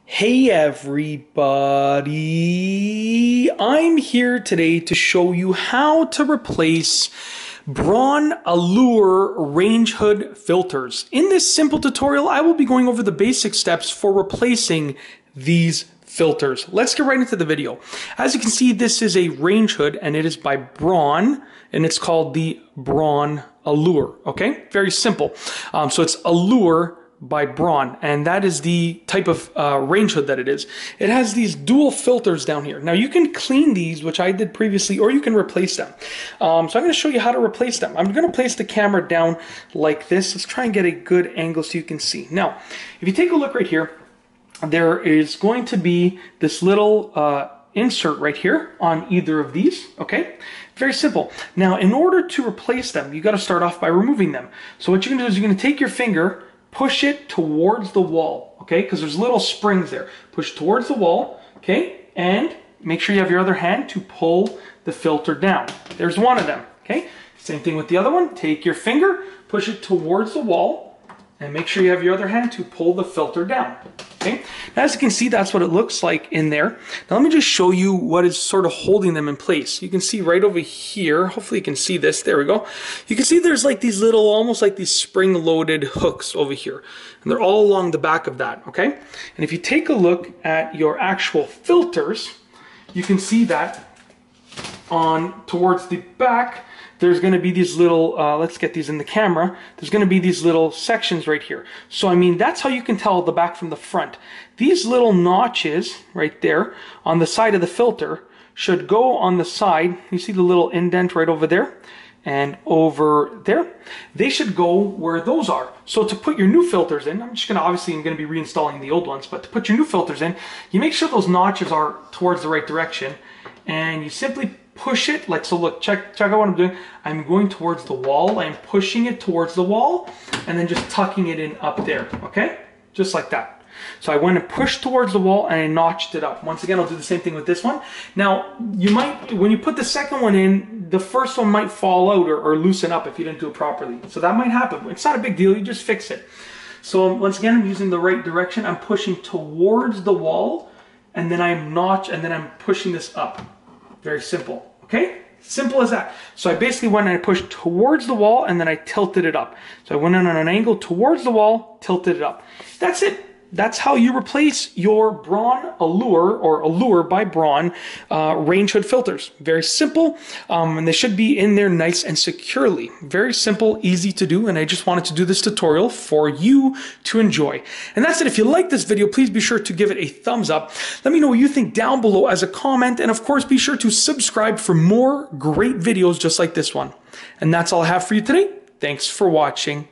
Hey everybody, I'm here today to show you how to replace Broan Allure range hood filters. In this simple tutorial, I will be going over the basic steps for replacing these filters. Let's get right into the video. As you can see, this is a range hood and it is by Broan and it's called the Broan Allure, okay? Very simple. So it's Allure by Broan, and that is the type of range hood that it is. It has these dual filters down here. Now you can clean these, which I did previously, or you can replace them. So I'm going to show you how to replace them. I'm going to place the camera down like this. Let's try and get a good angle so you can see. Now, if you take a look right here, there is going to be this little insert right here on either of these, okay? Very simple. Now, in order to replace them, you got to start off by removing them. So what you're going to do is you're going to take your finger, push it towards the wall, okay? Because there's little springs there. Push towards the wall, okay? And make sure you have your other hand to pull the filter down. There's one of them, okay? Same thing with the other one. Take your finger, push it towards the wall, and make sure you have your other hand to pull the filter down, okay? Now, as you can see, that's what it looks like in there. Now, let me just show you what is sort of holding them in place. You can see right over here, hopefully you can see this, there we go. You can see there's like these little, almost like these spring-loaded hooks over here. And they're all along the back of that, okay? And if you take a look at your actual filters, you can see that on towards the back, there's going to be these little, let's get these in the camera, there's going to be these little sections right here. So, I mean, that's how you can tell the back from the front. These little notches right there on the side of the filter should go on the side. You see the little indent right over there and over there? They should go where those are. So to put your new filters in, I'm going to be reinstalling the old ones, but to put your new filters in, you make sure those notches are towards the right direction and you simply push it, like so. Look, check out what I'm doing. I'm going towards the wall, I'm pushing it towards the wall, and then just tucking it in up there, okay? Just like that. So I went and pushed towards the wall and I notched it up. Once again, I'll do the same thing with this one. Now, you might, when you put the second one in, the first one might fall out or loosen up if you didn't do it properly. So that might happen. It's not a big deal, you just fix it. So once again, I'm using the right direction. I'm pushing towards the wall, and then I'm pushing this up. Very simple, okay? Simple as that. So I basically went and I pushed towards the wall and then I tilted it up. So I went in on an angle towards the wall, tilted it up. That's it. That's how you replace your Broan Allure, or Allure by Broan, range hood filters. Very simple, and they should be in there nice and securely. Very simple, easy to do, and I just wanted to do this tutorial for you to enjoy. And that's it. If you like this video, please be sure to give it a thumbs up. Let me know what you think down below as a comment, and of course, be sure to subscribe for more great videos just like this one. And that's all I have for you today. Thanks for watching.